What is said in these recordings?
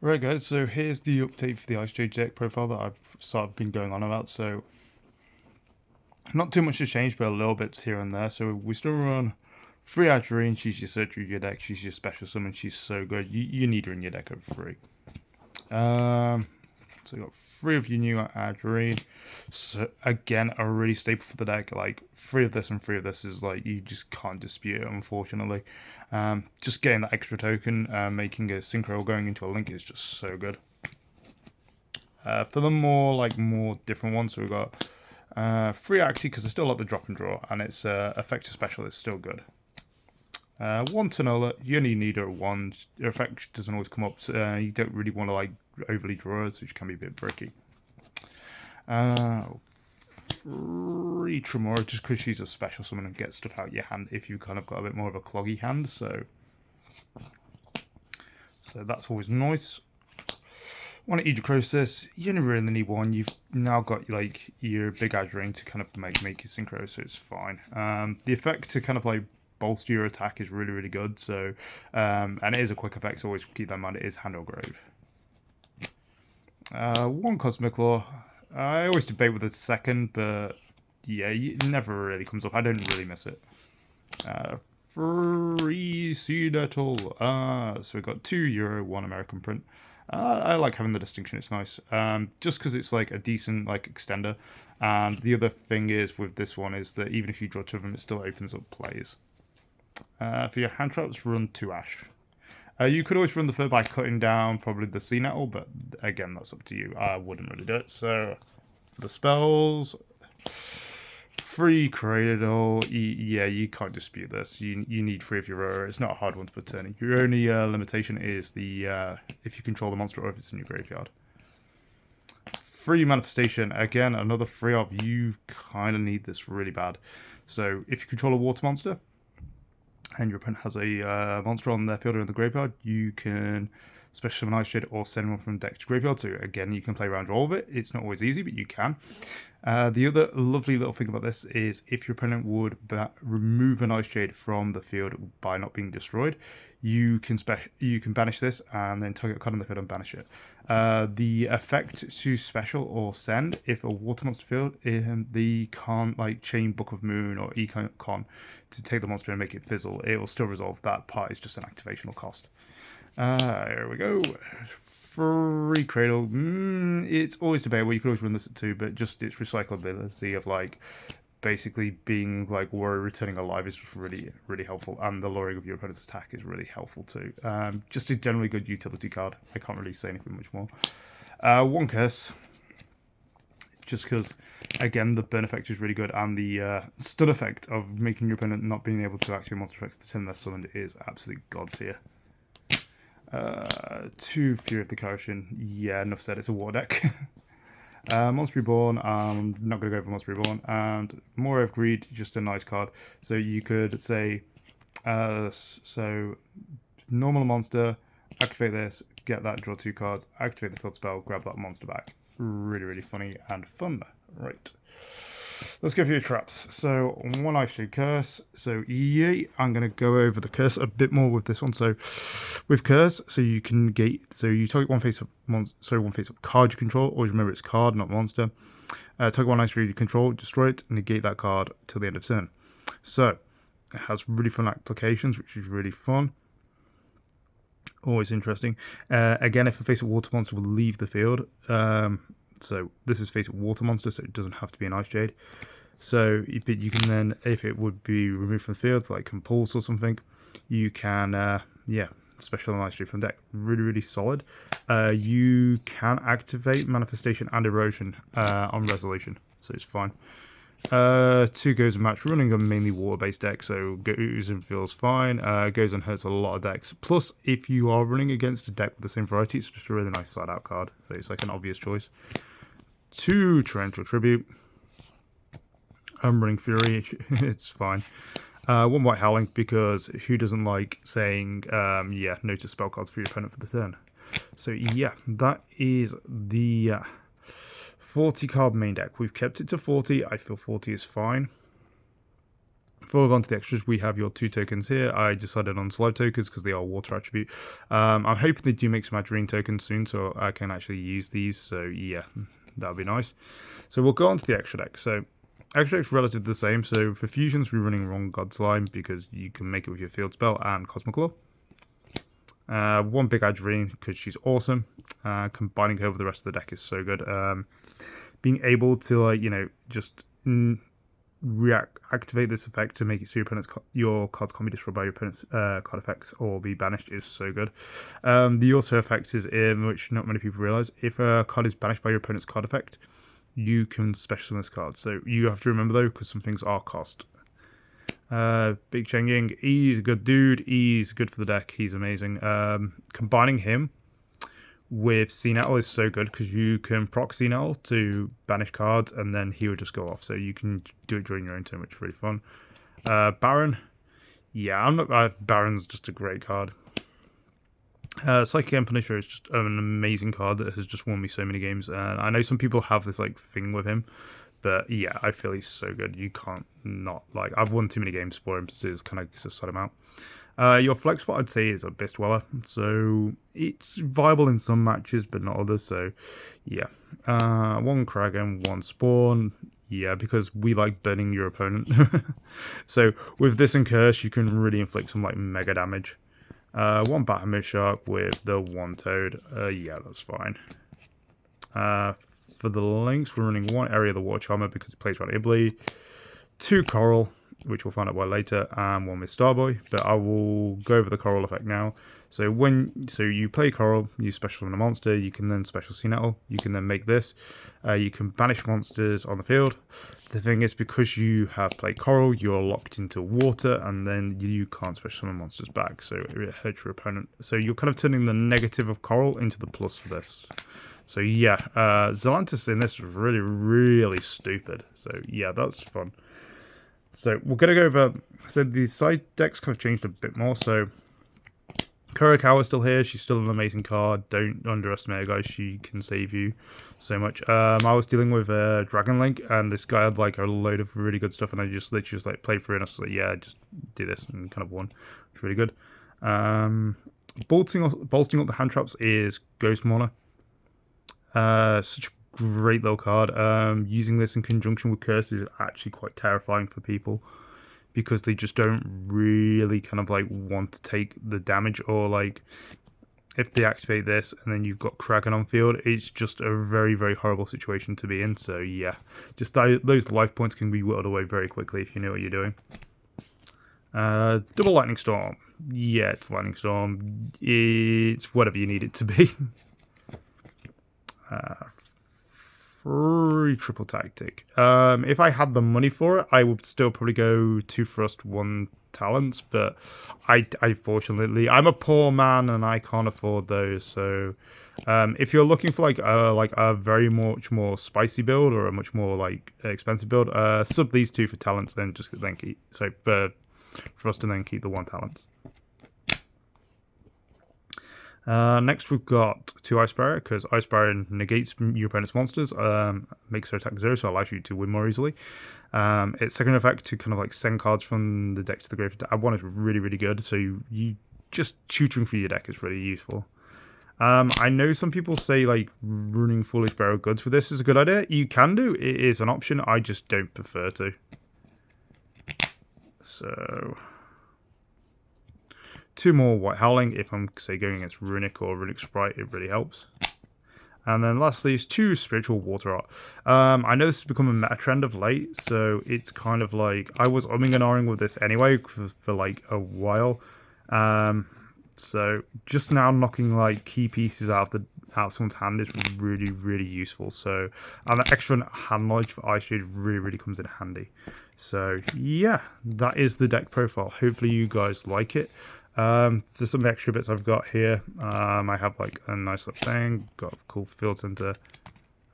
Right guys, so here's the update for the Icejade deck profile that I've sort of been going on about. So not too much has changed, but a little bits here and there. So we still run 3 Adrene, she's your search of your deck, she's your special summon, she's so good. You need her in your deck at 3. So you got 3 of your new Adrene. So again, a really staple for the deck. Like 3 of this and 3 of this is like you just can't dispute it, unfortunately. Just getting that extra token, making a synchro going into a link is just so good. For the more different ones, so we've got 3 actually because I still like the drop and draw, and its effective special is still good. 1 Tanola, you only need her at 1. Your effect doesn't always come up, so you don't really want to like overly draw it, which can be a bit bricky. 3 Tremora, just because she's a special summon and gets stuff out your hand if you kind of got a bit more of a cloggy hand, so that's always nice. Want to eat your process, you only really need 1. You've now got like your big Adrene to kind of make your synchro, so it's fine. The effect to kind of like bolster your attack is really good, so and it is a quick effect, so always keep that in mind. It is Hand or Grave. 1 Cosmic Law. I always debate with the second, but yeah, it never really comes up. I don't really miss it. 3 Sea Nettle. So we've got €2, 1 American print. I like having the distinction, it's nice. Just because it's like a decent like extender. And the other thing is with this one is that even if you draw 2 of them, it still opens up plays. For your hand traps, run 2 Ash. You could always run the 3rd by cutting down probably the Sea Nettle, but again, that's up to you. I wouldn't really do it. So for the spells, 3 Cradle. Yeah, you can't dispute this. You need 3 of your Aurora. It's not a hard one to put turning. Your only limitation is the if you control the monster or if it's in your graveyard. 3 Manifestation. Again, another 3 of. You kind of need this really bad. So if you control a water monster and your opponent has a monster on their field or in the graveyard, you can special summon Icejade or send one from deck to graveyard. So again, you can play around all of it. It's not always easy, but you can. The other lovely little thing about this is if your opponent would remove an Icejade from the field by not being destroyed, you can banish this and then target a card on the field and banish it. The effect to special or send, if a water monster field, the can't like chain Book of Moon or Econ to take the monster and make it fizzle, it will still resolve. That part is just an activational cost. Here we go. 3 Cradle. It's always debatable. You could always run this at 2, but just its recyclability of like basically being like Warrior returning alive is just really helpful, and the lowering of your opponent's attack is really helpful too. Just a generally good utility card. I can't really say anything much more. 1 Curse. Just because, again, the burn effect is really good, and the stun effect of making your opponent not being able to activate monster effects to turn their summoned is absolute god tier. 2 Fury of the Caroshin. Yeah, enough said, it's a war deck. Monster Reborn, I'm not going to go for Monster Reborn. And More of Greed, just a nice card. So you could say, so normal monster, activate this, get that, draw 2 cards, activate the field spell, grab that monster back. Really funny and fun. Right. Let's go for your traps. So 1 Icejade Curse. So yay, I'm going to go over the curse a bit more with this one. So with curse, so you can negate. So you target one face-up card you control. Always remember it's card, not monster. Target 1 Icejade you control, destroy it, negate that card till the end of turn. So it has really fun applications, which is really fun. Always interesting. Again, if a face-up water monster will leave the field. So this is face-up water monster, so it doesn't have to be an Icejade. So you can then, if it would be removed from the field, like Compulse or something, you can, special an Icejade from deck. Really solid. You can activate Manifestation and Erosion on Resolution, so it's fine. 2 Goes and Match, running a mainly water-based deck, so Goes and feels fine. Goes and hurts a lot of decks. Plus, if you are running against a deck with the same variety, it's just a really nice side-out card, so it's like an obvious choice. 2 Torrential Tribute. I'm running Fury, it's fine. 1 White Howling, because who doesn't like saying, no to spell cards for your opponent for the turn. So yeah, that is the 40 card main deck. We've kept it to 40. I feel 40 is fine. Before we go on to the extras, we have your 2 tokens here. I decided on slide tokens because they are water attribute. I'm hoping they do make some adrenaline tokens soon, so I can actually use these. So yeah, that would be nice. So we'll go on to the extra deck. So extra deck's relatively the same. So for fusions, we're running Wrong God Slime because you can make it with your field spell and Cosmic Claw. 1 big Adrenaline because she's awesome. Combining her with the rest of the deck is so good. Being able to, like, you know, just activate this effect to make it so your cards can't be destroyed by your opponent's card effects or be banished is so good. The also effect is in which not many people realize. If a card is banished by your opponent's card effect, you can special summon this card. So you have to remember though, because some things are cost. Big Cheng-Ying, he's a good dude. He's good for the deck. He's amazing. Combining him with Sentinel is so good because you can proc Sentinel to banish cards and then he will just go off. So you can do it during your own turn, which is really fun. Baron, yeah, I'm not. Baron's just a great card. Psychic End Punisher is just an amazing card that has just won me so many games. I know some people have this like thing with him, but yeah, I feel he's so good. You can't not like. I've won too many games for him to kind of just sort him out. Your flex spot, I'd say, is a Beast Dweller. So it's viable in some matches, but not others. So yeah, 1 Kraken, 1 Spawn. Yeah, because we like burning your opponent. So with this and Curse, you can really inflict some like mega damage. 1 Bahamut Shark with the 1 Toad. Yeah, that's fine. For the links, we're running 1 Area of the Water Charmer because it plays around Ibly. 2 Coral, which we'll find out why later, and 1 with Starboy, but I will go over the Coral effect now. So you play Coral, you special summon a monster, you can then special Sentinel, you can then make this, you can banish monsters on the field. The thing is, because you have played Coral, you're locked into water, and then you can't special summon monsters back, so it hurts your opponent. So you're kind of turning the negative of Coral into the plus for this. So yeah, Zelantis in this is really, really stupid. So yeah, that's fun. So we're going to go over, so the side decks kind of changed a bit more. So Kurakawa's still here. She's still an amazing card. Don't underestimate her, guys. She can save you so much. I was dealing with Dragon Link, and this guy had like a load of really good stuff, and I just literally just like played through, and I was like, yeah, just do this, and kind of won. It's really good. Bolting up the hand traps is Ghost Mourner. Such a great little card. Using this in conjunction with curses is actually quite terrifying for people because they just don't really kind of like want to take the damage, or like if they activate this and then you've got Kraken on field, it's just a very, very horrible situation to be in. So yeah, just those life points can be whittled away very quickly if you know what you're doing. Double Lightning Storm. Yeah, it's Lightning Storm. It's whatever you need it to be. Free triple tactic. If I had the money for it, I would still probably go 2 Thrust, 1 Talents, but I fortunately, I'm a poor man and I can't afford those. So if you're looking for like a very much more spicy build or a much more like expensive build, sub these 2 for Talents, then keep for Thrust and then keep the 1 Talents. Next we've got 2 Ice Barrier, because Ice Barrier negates your opponent's monsters, makes their attack 0, so allows you to win more easily. Its second effect to kind of like send cards from the deck to the graveyard. That one is really, really good, so you just tutoring for your deck is really useful. I know some people say like running Foolish Barrel Goods for this is a good idea. You can do, it is an option, I just don't prefer to. So 2 more White Howling if I'm, say, going against Runic or Runic Sprite, it really helps. And then lastly is 2 Spiritual Water Art. I know this has become a meta trend of late, so it's kind of like, I was umming and ahhing with this anyway for like a while. So just now knocking like key pieces out of someone's hand is really, really useful. So, and the extra hand knowledge for Icejade really, really comes in handy. So yeah, that is the deck profile. Hopefully you guys like it. There's some extra bits I've got here. I have like a nice little thing, got a cool field center.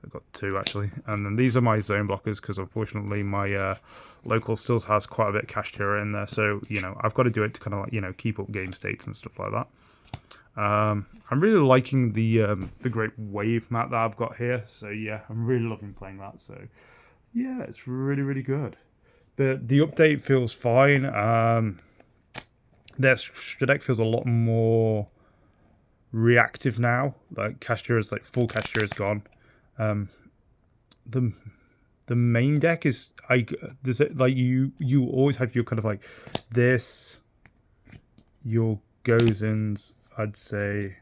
I've got 2 actually, and then these are my zone blockers because unfortunately my local still has quite a bit of cash tier in there, so you know I've got to do it to kind of like, you know, keep up game states and stuff like that. I'm really liking the Great Wave map that I've got here, so yeah, I'm really loving playing that. So yeah, it's really, really good. the update feels fine. The deck feels a lot more reactive now. Like Castor is like full Castor is gone. The the main deck is there's like you always have your kind of like this, your Gozens, I'd say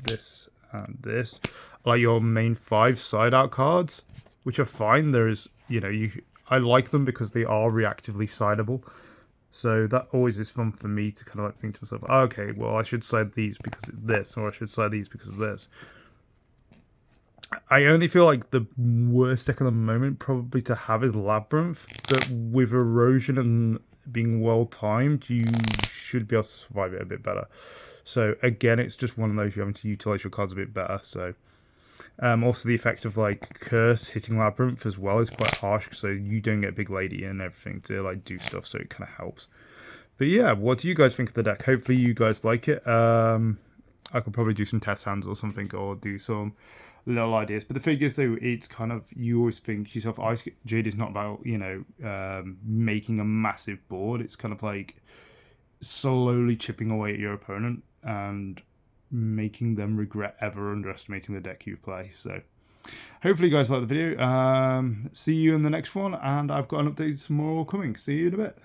this and this, like your main 5 side out cards, which are fine. There's I like them because they are reactively sideable. So that always is fun for me to kind of like think to myself, oh, okay, well I should side these because it's this, or I should side these because of this. I only feel like the worst deck at the moment probably to have is Labyrinth, but with Erosion and being well timed, you should be able to survive it a bit better. So again, it's just one of those you're having to utilize your cards a bit better. So also the effect of like Curse hitting Labyrinth as well is quite harsh, so you don't get Big Lady and everything to like do stuff, so it kind of helps. But yeah, what do you guys think of the deck? Hopefully you guys like it. I could probably do some test hands or something, or do some little ideas. But the thing is, though, it's kind of, you always think to yourself, Icejade is not about making a massive board. It's kind of like slowly chipping away at your opponent and making them regret ever underestimating the deck you play. So hopefully you guys like the video. See you in the next one, and I've got an update tomorrow coming. See you in a bit.